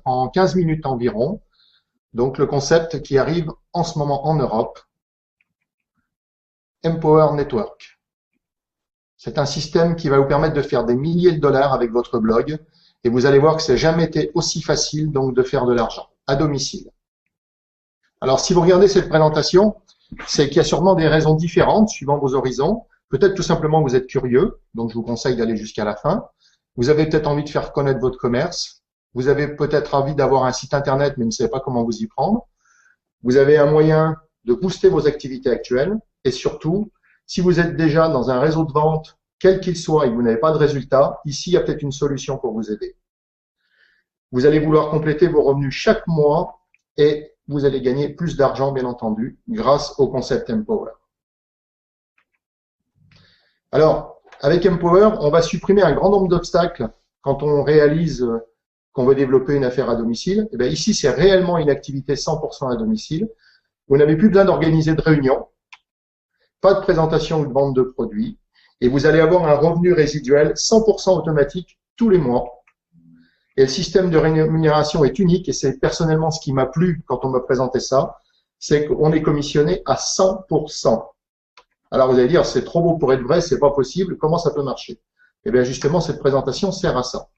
en 15 minutes environ. Donc le concept qui arrive en ce moment en Europe, Empower Network. C'est un système qui va vous permettre de faire des milliers de dollars avec votre blog et vous allez voir que ça n'a jamais été aussi facile donc de faire de l'argent à domicile. Alors si vous regardez cette présentation, c'est qu'il y a sûrement des raisons différentes suivant vos horizons. Peut-être tout simplement vous êtes curieux, donc je vous conseille d'aller jusqu'à la fin. Vous avez peut-être envie de faire connaître votre commerce. Vous avez peut-être envie d'avoir un site internet, mais vous ne savez pas comment vous y prendre. Vous avez un moyen de booster vos activités actuelles. Et surtout, si vous êtes déjà dans un réseau de vente, quel qu'il soit, et que vous n'avez pas de résultat, ici, il y a peut-être une solution pour vous aider. Vous allez vouloir compléter vos revenus chaque mois et vous allez gagner plus d'argent, bien entendu, grâce au concept Empower. Alors, avec Empower, on va supprimer un grand nombre d'obstacles quand on réalise qu'on veut développer une affaire à domicile. Et bien ici, c'est réellement une activité 100% à domicile. Vous n'avez plus besoin d'organiser de réunions, pas de présentation ou de vente de produits, et vous allez avoir un revenu résiduel 100% automatique tous les mois. Et le système de rémunération est unique, et c'est personnellement ce qui m'a plu quand on m'a présenté ça, c'est qu'on est commissionné à 100%. Alors vous allez dire, c'est trop beau pour être vrai, c'est pas possible, comment ça peut marcher? Eh bien justement, cette présentation sert à ça.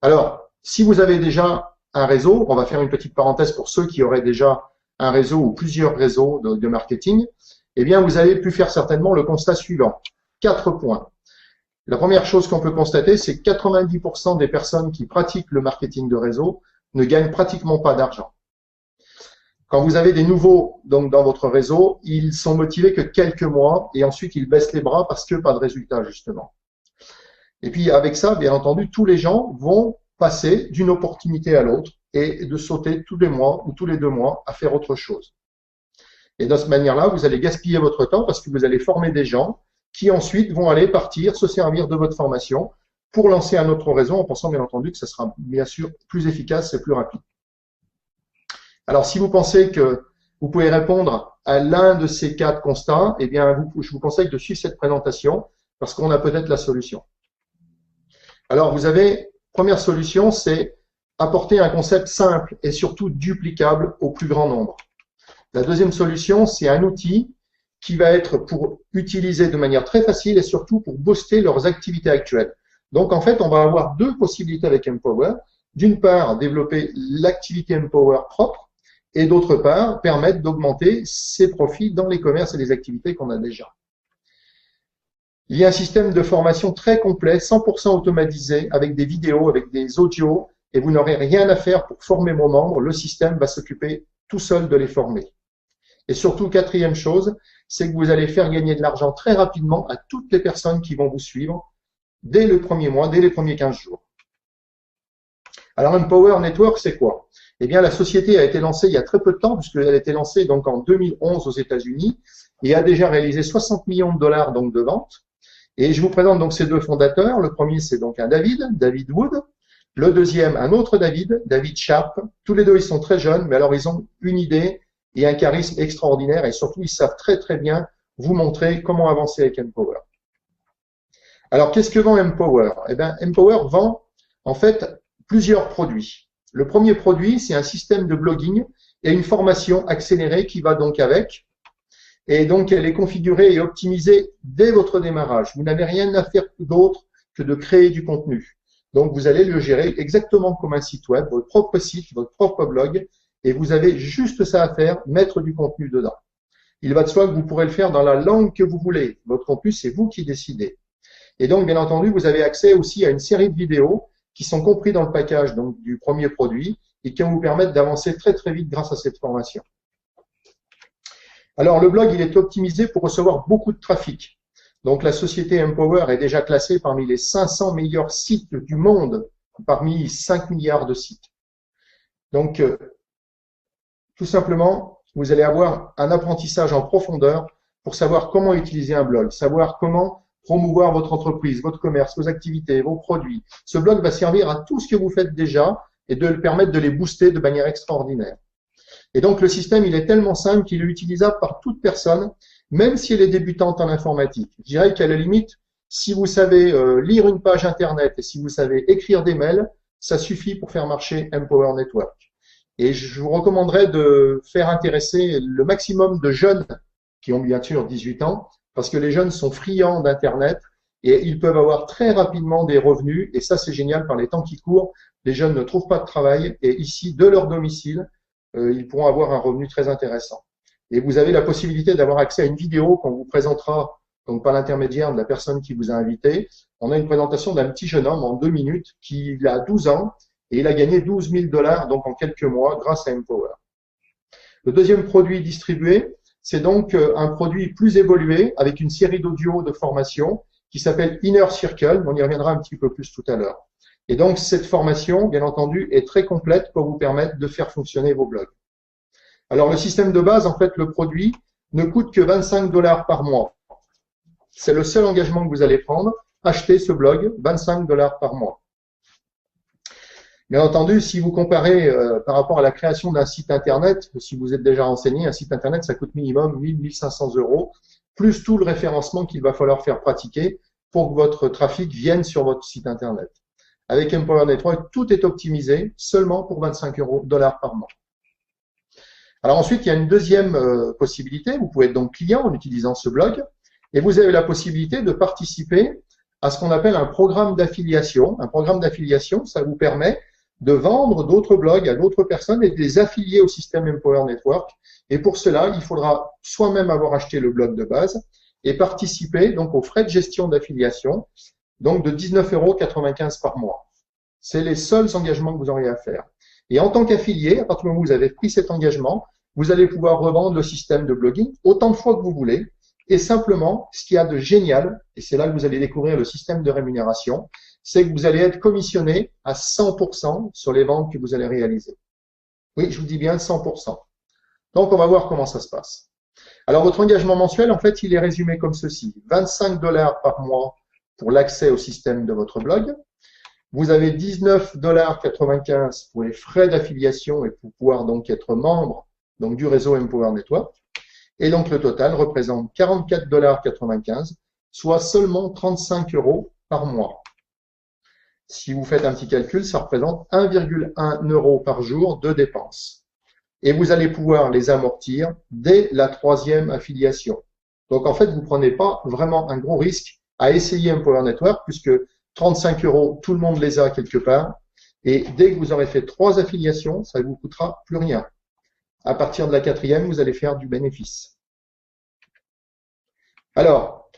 Alors, si vous avez déjà un réseau, on va faire une petite parenthèse pour ceux qui auraient déjà un réseau ou plusieurs réseaux de marketing, eh bien vous avez pu faire certainement le constat suivant. 4 points. La première chose qu'on peut constater, c'est que 90% des personnes qui pratiquent le marketing de réseau ne gagnent pratiquement pas d'argent. Quand vous avez des nouveaux donc dans votre réseau, ils sont motivés que quelques mois et ensuite ils baissent les bras parce que pas de résultat justement. Et puis avec ça, bien entendu, tous les gens vont passer d'une opportunité à l'autre et de sauter tous les mois ou tous les 2 mois à faire autre chose. Et de cette manière-là, vous allez gaspiller votre temps parce que vous allez former des gens qui ensuite vont aller partir, se servir de votre formation pour lancer un autre réseau en pensant bien entendu que ça sera bien sûr plus efficace et plus rapide. Alors, si vous pensez que vous pouvez répondre à l'un de ces 4 constats, eh bien, je vous conseille de suivre cette présentation parce qu'on a peut-être la solution. Alors, vous avez, première solution, c'est apporter un concept simple et surtout duplicable au plus grand nombre. La deuxième solution, c'est un outil qui va être pour utiliser de manière très facile et surtout pour booster leurs activités actuelles. Donc, en fait, on va avoir 2 possibilités avec Empower. D'une part, développer l'activité Empower propre et d'autre part, permettre d'augmenter ses profits dans les commerces et les activités qu'on a déjà. Il y a un système de formation très complet, 100% automatisé, avec des vidéos, avec des audios, et vous n'aurez rien à faire pour former vos membres. Le système va s'occuper tout seul de les former. Et surtout, 4e chose, c'est que vous allez faire gagner de l'argent très rapidement à toutes les personnes qui vont vous suivre dès le premier mois, dès les premiers 15 jours. Alors, Empower Network, c'est quoi? Eh bien, la société a été lancée il y a très peu de temps, puisqu'elle a été lancée donc en 2011 aux États-Unis et a déjà réalisé 60 millions de dollars donc de ventes. Et je vous présente donc ces 2 fondateurs. Le premier, c'est donc un David Wood. Le deuxième, un autre David Sharp. Tous les 2, ils sont très jeunes, mais alors ils ont une idée et un charisme extraordinaire et surtout, ils savent très très bien vous montrer comment avancer avec Empower. Alors, qu'est-ce que vend Empower? Eh bien, Empower vend en fait plusieurs produits. Le premier produit, c'est un système de blogging et une formation accélérée qui va donc avec. Et donc, elle est configurée et optimisée dès votre démarrage. Vous n'avez rien à faire d'autre que de créer du contenu. Donc, vous allez le gérer exactement comme un site web, votre propre site, votre propre blog, et vous avez juste ça à faire, mettre du contenu dedans. Il va de soi que vous pourrez le faire dans la langue que vous voulez. Votre contenu, c'est vous qui décidez. Et donc, bien entendu, vous avez accès aussi à une série de vidéos qui sont compris dans le package donc, du premier produit et qui vont vous permettre d'avancer très très vite grâce à cette formation. Alors, le blog, il est optimisé pour recevoir beaucoup de trafic. Donc, la société Empower est déjà classée parmi les 500 meilleurs sites du monde, parmi 5 milliards de sites. Donc, tout simplement, vous allez avoir un apprentissage en profondeur pour savoir comment utiliser un blog, savoir comment promouvoir votre entreprise, votre commerce, vos activités, vos produits. Ce blog va servir à tout ce que vous faites déjà et de le permettre de les booster de manière extraordinaire. Et donc, le système, il est tellement simple qu'il est utilisable par toute personne, même si elle est débutante en informatique. Je dirais qu'à la limite, si vous savez lire une page Internet et si vous savez écrire des mails, ça suffit pour faire marcher Empower Network. Et je vous recommanderais de faire intéresser le maximum de jeunes qui ont bien sûr 18 ans, parce que les jeunes sont friands d'Internet et ils peuvent avoir très rapidement des revenus. Et ça, c'est génial par les temps qui courent. Les jeunes ne trouvent pas de travail et ici, de leur domicile, ils pourront avoir un revenu très intéressant. Et vous avez la possibilité d'avoir accès à une vidéo qu'on vous présentera, donc par l'intermédiaire de la personne qui vous a invité. On a une présentation d'un petit jeune homme en 2 minutes qui a 12 ans et il a gagné 12 000 $ donc en quelques mois grâce à Empower. Le deuxième produit distribué, c'est donc un produit plus évolué avec une série d'audio de formation qui s'appelle Inner Circle. On y reviendra un petit peu plus tout à l'heure. Et donc, cette formation, bien entendu, est très complète pour vous permettre de faire fonctionner vos blogs. Alors, le système de base, en fait, le produit ne coûte que 25 $ par mois. C'est le seul engagement que vous allez prendre. Achetez ce blog, 25 $ par mois. Bien entendu, si vous comparez par rapport à la création d'un site Internet, si vous êtes déjà renseigné, un site Internet, ça coûte minimum 1 500 €, plus tout le référencement qu'il va falloir faire pratiquer pour que votre trafic vienne sur votre site Internet. Avec Empower Network, tout est optimisé seulement pour 25 $ par mois. Alors ensuite, il y a une deuxième possibilité. Vous pouvez être donc client en utilisant ce blog et vous avez la possibilité de participer à ce qu'on appelle un programme d'affiliation. Un programme d'affiliation, ça vous permet de vendre d'autres blogs à d'autres personnes et de les affilier au système Empower Network. Et pour cela, il faudra soi-même avoir acheté le blog de base et participer donc aux frais de gestion d'affiliation, donc de 19,95 € par mois. C'est les seuls engagements que vous aurez à faire. Et en tant qu'affilié, à partir du moment où vous avez pris cet engagement, vous allez pouvoir revendre le système de blogging autant de fois que vous voulez. Et simplement, ce qu'il y a de génial, et c'est là que vous allez découvrir le système de rémunération, c'est que vous allez être commissionné à 100% sur les ventes que vous allez réaliser. Oui, je vous dis bien 100%. Donc, on va voir comment ça se passe. Alors, votre engagement mensuel, en fait, il est résumé comme ceci. 25 $ par mois pour l'accès au système de votre blog. Vous avez 19,95 $ pour les frais d'affiliation et pour pouvoir donc être membre donc, du réseau Empower Network. Et donc, le total représente 44,95 $, soit seulement 35 € par mois. Si vous faites un petit calcul, ça représente 1,1 € par jour de dépenses. Et vous allez pouvoir les amortir dès la 3e affiliation. Donc, en fait, vous ne prenez pas vraiment un gros risque à essayer Empower Network puisque 35 €, tout le monde les a quelque part. Et dès que vous aurez fait 3 affiliations, ça ne vous coûtera plus rien. À partir de la 4e, vous allez faire du bénéfice. Alors,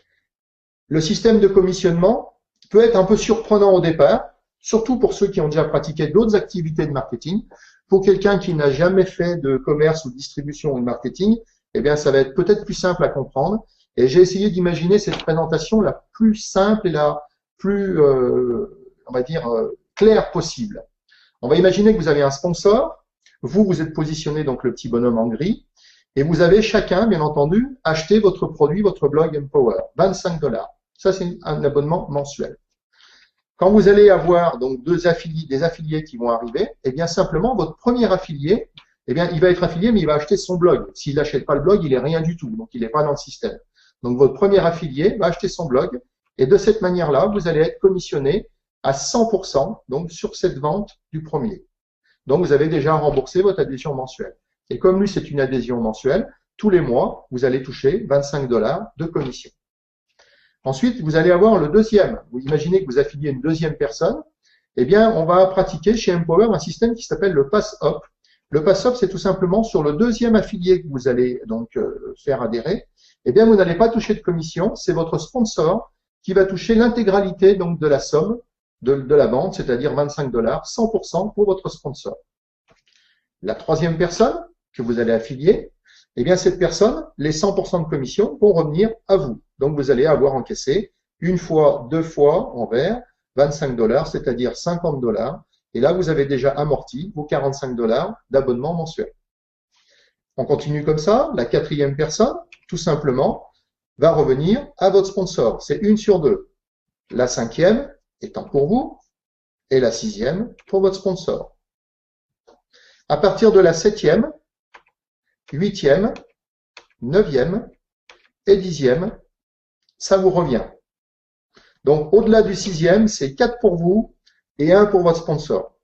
le système de commissionnement peut être un peu surprenant au départ, surtout pour ceux qui ont déjà pratiqué d'autres activités de marketing. Pour quelqu'un qui n'a jamais fait de commerce ou de distribution ou de marketing, eh bien, ça va être peut-être plus simple à comprendre. Et j'ai essayé d'imaginer cette présentation la plus simple et la plus, on va dire, claire possible. On va imaginer que vous avez un sponsor. Vous êtes positionné, donc le petit bonhomme en gris. Et vous avez chacun, bien entendu, acheté votre produit, votre blog Empower, 25 $. Ça, c'est un abonnement mensuel. Quand vous allez avoir donc des affiliés qui vont arriver, eh bien simplement votre premier affilié, eh bien il va être affilié mais il va acheter son blog. S'il n'achète pas le blog, il est rien du tout, donc il n'est pas dans le système. Donc votre premier affilié va acheter son blog et de cette manière-là, vous allez être commissionné à 100% donc sur cette vente du premier. Donc vous avez déjà remboursé votre adhésion mensuelle. Et comme lui c'est une adhésion mensuelle, tous les mois vous allez toucher 25 $ de commission. Ensuite, vous allez avoir le deuxième. Vous imaginez que vous affiliez une deuxième personne. Eh bien, on va pratiquer chez Empower un système qui s'appelle le Pass-Up. Le Pass-Up, c'est tout simplement sur le deuxième affilié que vous allez donc faire adhérer. Eh bien, vous n'allez pas toucher de commission. C'est votre sponsor qui va toucher l'intégralité donc de la somme de la vente, c'est-à-dire 25 $, 100% pour votre sponsor. La troisième personne que vous allez affilier, eh bien, cette personne, les 100% de commission vont revenir à vous. Donc, vous allez avoir encaissé une fois, 2 fois en vert, 25 $, c'est-à-dire 50 $. Et là, vous avez déjà amorti vos 45 $ d'abonnement mensuel. On continue comme ça. La quatrième personne, tout simplement, va revenir à votre sponsor. C'est 1 sur 2. La 5e étant pour vous et la 6e pour votre sponsor. À partir de la 7e, 8e, 9e et 10e, ça vous revient. Donc, au-delà du 6e, c'est 4 pour vous et 1 pour votre sponsor.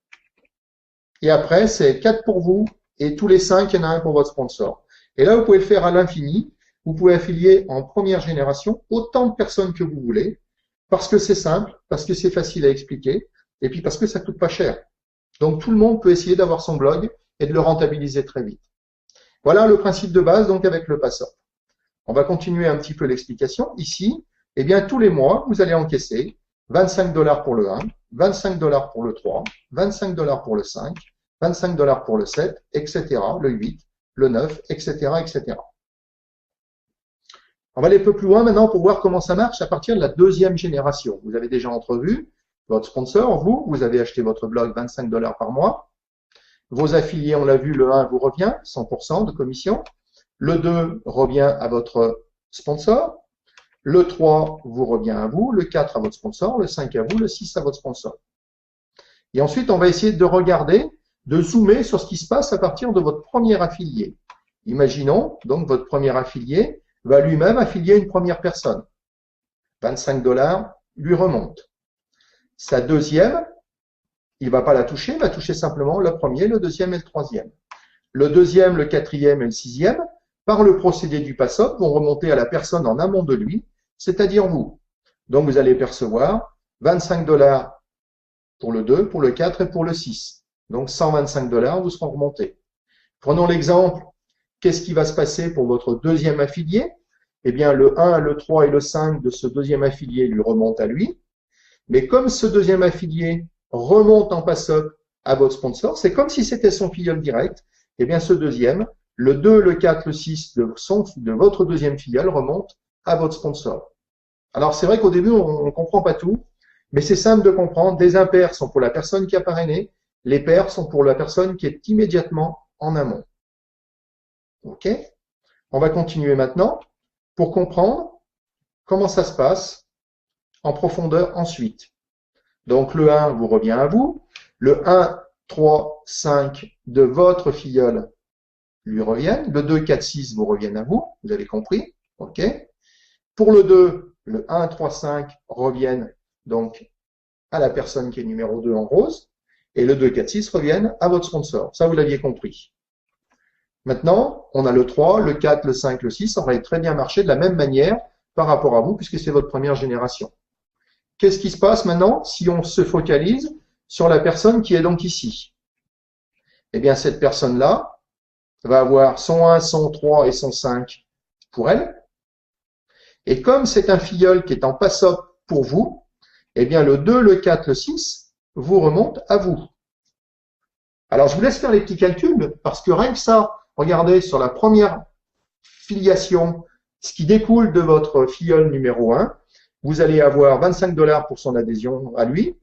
Et après, c'est 4 pour vous et tous les 5, il y en a un pour votre sponsor. Et là, vous pouvez le faire à l'infini. Vous pouvez affilier en première génération autant de personnes que vous voulez parce que c'est simple, parce que c'est facile à expliquer et puis parce que ça coûte pas cher. Donc, tout le monde peut essayer d'avoir son blog et de le rentabiliser très vite. Voilà le principe de base, donc, avec le PassUp. On va continuer un petit peu l'explication. Ici, eh bien, tous les mois, vous allez encaisser 25 $ pour le 1, 25 $ pour le 3, 25 $ pour le 5, 25 $ pour le 7, etc., le 8, le 9, etc., etc. On va aller un peu plus loin maintenant pour voir comment ça marche à partir de la deuxième génération. Vous avez déjà entrevu votre sponsor, vous avez acheté votre blog 25 $ par mois. Vos affiliés, on l'a vu, le 1 vous revient, 100% de commission. Le 2 revient à votre sponsor. Le 3 vous revient à vous. Le 4 à votre sponsor. Le 5 à vous. Le 6 à votre sponsor. Et ensuite, on va essayer de regarder, de zoomer sur ce qui se passe à partir de votre premier affilié. Imaginons, donc, votre premier affilié va lui-même affilier une première personne. 25 $ lui remonte. Sa deuxième, il ne va pas la toucher, il va toucher simplement le premier, le deuxième et le troisième. Le deuxième, le quatrième et le sixième, par le procédé du PassUp, vont remonter à la personne en amont de lui, c'est-à-dire vous. Donc, vous allez percevoir 25 $ pour le 2, pour le 4 et pour le 6. Donc, 125 $ vous seront remontés. Prenons l'exemple, qu'est-ce qui va se passer pour votre deuxième affilié? Eh bien, le 1, le 3 et le 5 de ce deuxième affilié lui remontent à lui. Mais comme ce deuxième affilié remonte en PassUp à votre sponsor, c'est comme si c'était son filleul direct. Eh bien, ce deuxième, le 2, le 4, le 6 de votre deuxième filleul remonte à votre sponsor. Alors, c'est vrai qu'au début, on ne comprend pas tout, mais c'est simple de comprendre. Des impairs sont pour la personne qui a parrainé, les pairs sont pour la personne qui est immédiatement en amont. OK? On va continuer maintenant pour comprendre comment ça se passe en profondeur ensuite. Donc, le 1 vous revient à vous. Le 1, 3, 5 de votre filleul lui reviennent. Le 2, 4, 6 vous reviennent à vous. Vous avez compris? OK? Pour le 2, le 1, 3, 5 reviennent donc à la personne qui est numéro 2 en rose. Et le 2, 4, 6 reviennent à votre sponsor. Ça, vous l'aviez compris. Maintenant, on a le 3, le 4, le 5, le 6. Ça va très bien marcher de la même manière par rapport à vous puisque c'est votre première génération. Qu'est-ce qui se passe maintenant si on se focalise sur la personne qui est donc ici? Eh bien, cette personne-là va avoir son 1, son 3 et son 5 pour elle. Et comme c'est un filleul qui est en PassUp pour vous, eh bien, le 2, le 4, le 6 vous remonte à vous. Alors, je vous laisse faire les petits calculs parce que rien que ça, regardez sur la première filiation, ce qui découle de votre filleul numéro 1, vous allez avoir 25 $ pour son adhésion à lui,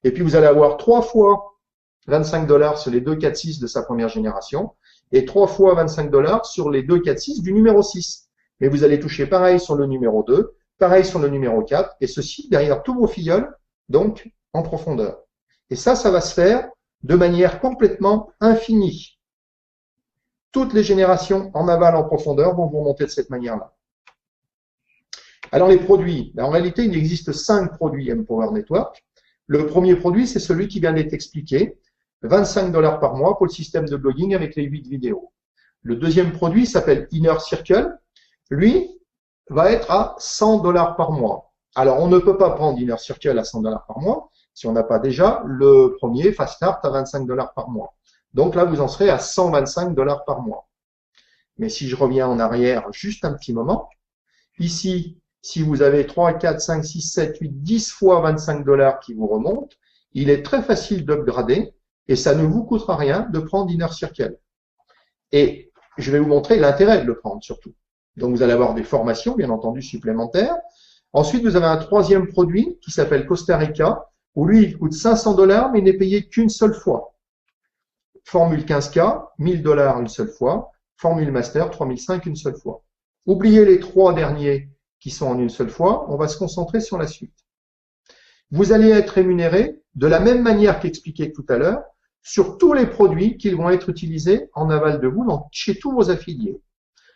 et puis vous allez avoir 3 fois 25 $ sur les 2, 4, 6 de sa première génération, et 3 fois 25 $ sur les 2, 4, 6 du numéro 6. Mais vous allez toucher pareil sur le numéro 2, pareil sur le numéro 4, et ceci derrière tous vos filleuls, donc en profondeur. Et ça va se faire de manière complètement infinie. Toutes les générations en aval, en profondeur vont vous remonter de cette manière-là. Alors les produits, en réalité il existe 5 produits Empower Network. Le premier produit c'est celui qui vient d'être expliqué, 25 $ par mois pour le système de blogging avec les 8 vidéos. Le deuxième produit s'appelle Inner Circle, lui va être à 100 $ par mois. Alors on ne peut pas prendre Inner Circle à 100 $ par mois si on n'a pas déjà le premier Fast Start à 25 $ par mois. Donc là vous en serez à 125 $ par mois. Mais si je reviens en arrière juste un petit moment, ici, si vous avez 3, 4, 5, 6, 7, 8, 10 fois 25 $ qui vous remontent, il est très facile d'upgrader et ça ne vous coûtera rien de prendre Inner Circle. Et je vais vous montrer l'intérêt de le prendre surtout. Donc vous allez avoir des formations, bien entendu, supplémentaires. Ensuite, vous avez un troisième produit qui s'appelle Costa Rica, où lui, il coûte 500 $ mais il n'est payé qu'une seule fois. Formule 15K, 1000 $ une seule fois. Formule Master, 3005 une seule fois. Oubliez les 3 derniers qui sont en une seule fois, on va se concentrer sur la suite. Vous allez être rémunéré de la même manière qu'expliqué tout à l'heure sur tous les produits qui vont être utilisés en aval de vous chez tous vos affiliés.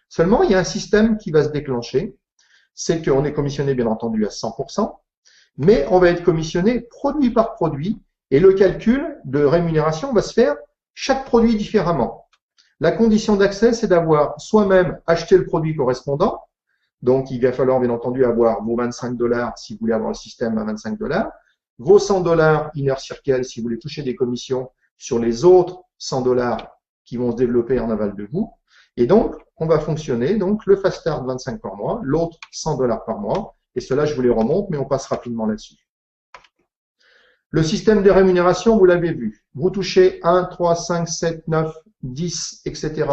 Seulement, il y a un système qui va se déclencher, c'est qu'on est commissionné bien entendu à 100%, mais on va être commissionné produit par produit et le calcul de rémunération va se faire chaque produit différemment. La condition d'accès, c'est d'avoir soi-même acheté le produit correspondant. Donc, il va falloir, bien entendu, avoir vos 25 $ si vous voulez avoir le système à 25 $, vos 100 $ Inner Circle si vous voulez toucher des commissions sur les autres 100 $ qui vont se développer en aval de vous. Et donc, on va fonctionner, donc, le Fast Start 25 par mois, l'autre 100 $ par mois. Et cela, je vous les remonte, mais on passe rapidement là-dessus. Le système de rémunération, vous l'avez vu. Vous touchez 1, 3, 5, 7, 9, 10, etc.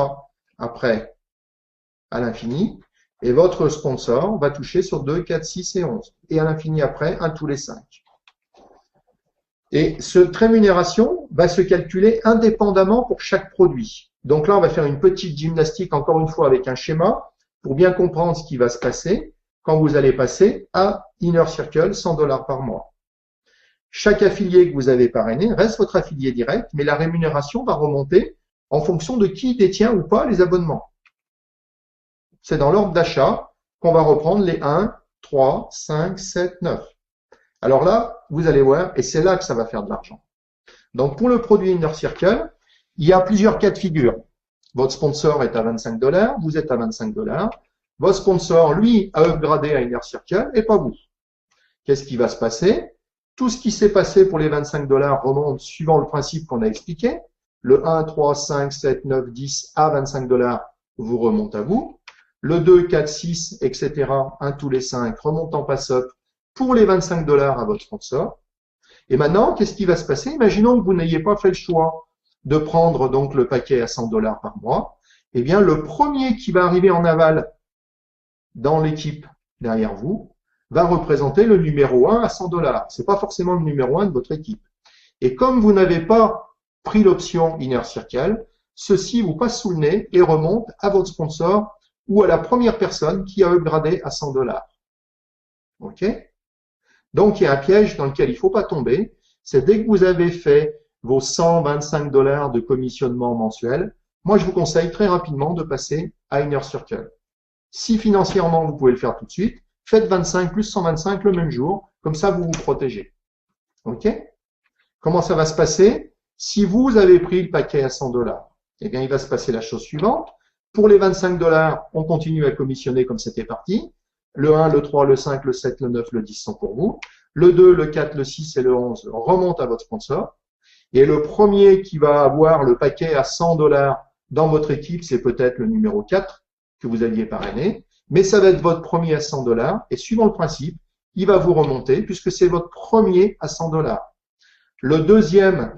après à l'infini. Et votre sponsor va toucher sur 2, 4, 6 et 11. Et à l'infini après, 1 tous les 5. Et cette rémunération va se calculer indépendamment pour chaque produit. Donc là, on va faire une petite gymnastique, encore une fois, avec un schéma, pour bien comprendre ce qui va se passer quand vous allez passer à Inner Circle 100 $ par mois. Chaque affilié que vous avez parrainé reste votre affilié direct, mais la rémunération va remonter en fonction de qui détient ou pas les abonnements. C'est dans l'ordre d'achat qu'on va reprendre les 1, 3, 5, 7, 9. Alors là, vous allez voir, et c'est là que ça va faire de l'argent. Donc pour le produit Inner Circle, il y a plusieurs cas de figure. Votre sponsor est à 25 $, vous êtes à 25 $. Votre sponsor, lui, a upgradé à Inner Circle et pas vous. Qu'est-ce qui va se passer? Tout ce qui s'est passé pour les 25 $ remonte suivant le principe qu'on a expliqué. Le 1, 3, 5, 7, 9, 10 à 25 $ vous remonte à vous. Le 2, 4, 6, etc., 1 tous les 5 remonte en pass-up pour les 25 $ à votre sponsor. Et maintenant, qu'est-ce qui va se passer? Imaginons que vous n'ayez pas fait le choix de prendre donc le paquet à 100 $ par mois. Eh bien, le premier qui va arriver en aval dans l'équipe derrière vous va représenter le numéro 1 à 100 $. C'est pas forcément le numéro 1 de votre équipe. Et comme vous n'avez pas pris l'option Inner Circle, ceci vous passe sous le nez et remonte à votre sponsor ou à la première personne qui a upgradé à 100 $. OK? Donc, il y a un piège dans lequel il ne faut pas tomber. C'est dès que vous avez fait vos 125 $ de commissionnement mensuel, moi, je vous conseille très rapidement de passer à Inner Circle. Si financièrement, vous pouvez le faire tout de suite, faites 25 plus 125 le même jour. Comme ça, vous vous protégez. OK? Comment ça va se passer? Si vous avez pris le paquet à 100 $, eh bien, il va se passer la chose suivante. Pour les 25 $, on continue à commissionner comme c'était parti. Le 1, le 3, le 5, le 7, le 9, le 10 sont pour vous. Le 2, le 4, le 6 et le 11 remontent à votre sponsor. Et le premier qui va avoir le paquet à 100 $ dans votre équipe, c'est peut-être le numéro 4 que vous aviez parrainé. Mais ça va être votre premier à 100 $. Et suivant le principe, il va vous remonter puisque c'est votre premier à 100 $. Le deuxième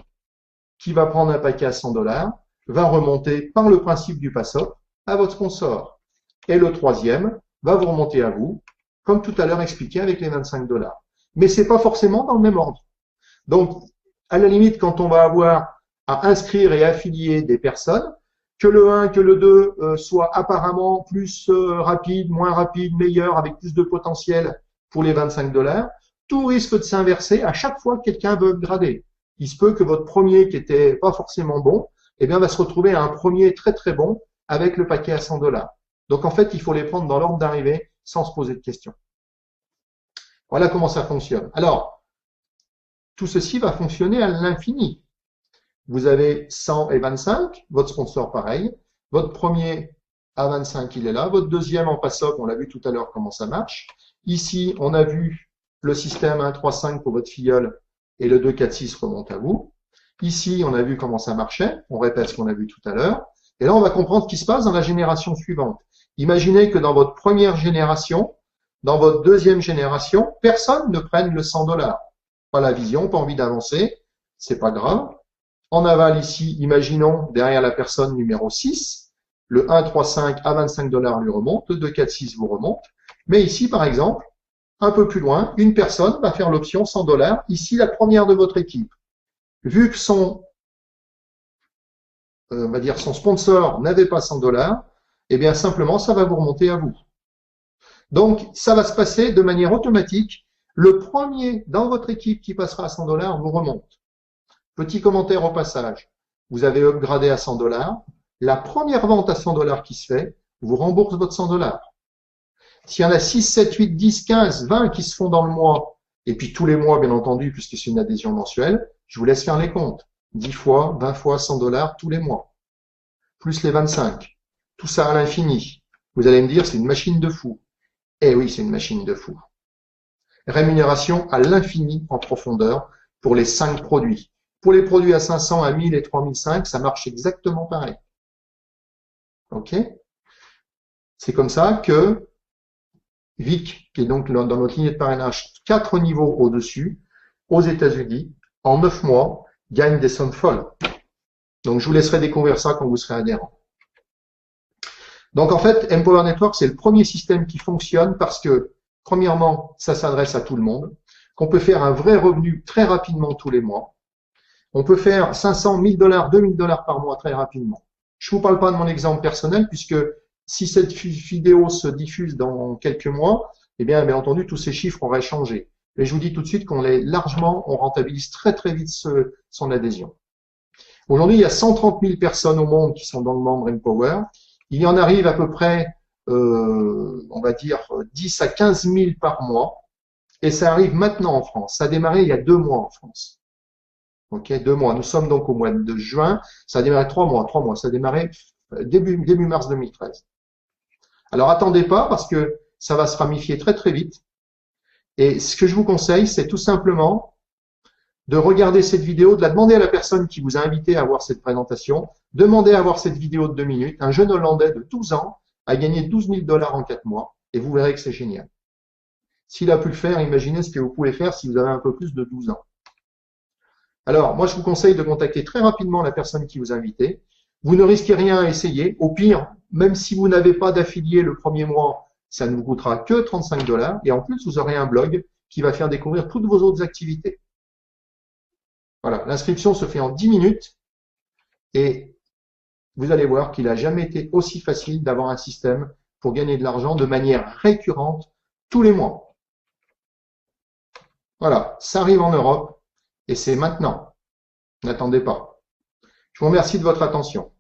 qui va prendre un paquet à 100 $ va remonter par le principe du pass-up à votre sponsor. Et le troisième va vous remonter à vous, comme tout à l'heure expliqué avec les 25 $. Mais c'est pas forcément dans le même ordre. Donc, à la limite, quand on va avoir à inscrire et affilier des personnes, que le 1, que le 2 soient apparemment plus rapide, moins rapide, meilleur, avec plus de potentiel pour les 25 $, tout risque de s'inverser à chaque fois que quelqu'un veut upgrader. Il se peut que votre premier qui était pas forcément bon, eh bien, va se retrouver à un premier très très bon avec le paquet à 100 $. Donc, en fait, il faut les prendre dans l'ordre d'arrivée sans se poser de questions. Voilà comment ça fonctionne. Alors, tout ceci va fonctionner à l'infini. Vous avez 100 et 25, votre sponsor pareil. Votre premier à 25, il est là. Votre deuxième en pass-up, on l'a vu tout à l'heure comment ça marche. Ici, on a vu le système 1, 3, 5 pour votre filleule et le 2, 4, 6 remonte à vous. Ici, on a vu comment ça marchait. On répète ce qu'on a vu tout à l'heure. Et là, on va comprendre ce qui se passe dans la génération suivante. Imaginez que dans votre première génération, dans votre deuxième génération, personne ne prenne le 100 $. Pas la vision, pas envie d'avancer, c'est pas grave. En aval ici, imaginons derrière la personne numéro 6, le 1, 3, 5 à 25 $ lui remonte, le 2, 4, 6 vous remonte. Mais ici, par exemple, un peu plus loin, une personne va faire l'option 100 $, ici la première de votre équipe. Vu que son sponsor n'avait pas 100 $, eh bien simplement ça va vous remonter à vous. Donc ça va se passer de manière automatique. Le premier dans votre équipe qui passera à 100 $ vous remonte. Petit commentaire au passage. Vous avez upgradé à 100 $. La première vente à 100 $ qui se fait vous rembourse votre 100 $. S'il y en a 6, 7, 8, 10, 15, 20 qui se font dans le mois, et puis tous les mois bien entendu puisque c'est une adhésion mensuelle, je vous laisse faire les comptes. 10 fois, 20 fois 100 dollars tous les mois, plus les 25. Tout ça à l'infini. Vous allez me dire, c'est une machine de fou. Eh oui, c'est une machine de fou. Rémunération à l'infini en profondeur pour les 5 produits. Pour les produits à 500, à 1000 et 3005, ça marche exactement pareil. OK? C'est comme ça que Vic, qui est donc dans notre lignée de parrainage 4 niveaux au-dessus, aux États-Unis, en 9 mois, gagne des sommes folles. Donc, je vous laisserai découvrir ça quand vous serez adhérent. Donc, en fait, Empower Network, c'est le premier système qui fonctionne parce que, premièrement, ça s'adresse à tout le monde, qu'on peut faire un vrai revenu très rapidement tous les mois. On peut faire 500, 1000 dollars, 2000 dollars par mois très rapidement. Je ne vous parle pas de mon exemple personnel puisque si cette vidéo se diffuse dans quelques mois, eh bien entendu, tous ces chiffres auraient changé. Mais je vous dis tout de suite qu'on on rentabilise très très vite son adhésion. Aujourd'hui, il y a 130 000 personnes au monde qui sont dans le membre Empower. Il y en arrive à peu près, on va dire, 10 à 15 000 par mois. Et ça arrive maintenant en France. Ça a démarré il y a 2 mois en France. OK, 2 mois. Nous sommes donc au mois de juin. Ça a démarré 3 mois. 3 mois. Ça a démarré début mars 2013. Alors attendez pas parce que ça va se ramifier très très vite. Et ce que je vous conseille, c'est tout simplement de regarder cette vidéo, de la demander à la personne qui vous a invité à voir cette présentation, demander à voir cette vidéo de 2 minutes. Un jeune Hollandais de 12 ans a gagné 12 000 dollars en 4 mois et vous verrez que c'est génial. S'il a pu le faire, imaginez ce que vous pouvez faire si vous avez un peu plus de 12 ans. Alors, moi, je vous conseille de contacter très rapidement la personne qui vous a invité. Vous ne risquez rien à essayer. Au pire, même si vous n'avez pas d'affilié le premier mois, ça ne vous coûtera que 35 dollars. Et en plus, vous aurez un blog qui va faire découvrir toutes vos autres activités. Voilà, l'inscription se fait en 10 minutes et vous allez voir qu'il n'a jamais été aussi facile d'avoir un système pour gagner de l'argent de manière récurrente tous les mois. Voilà, ça arrive en Europe et c'est maintenant. N'attendez pas. Je vous remercie de votre attention.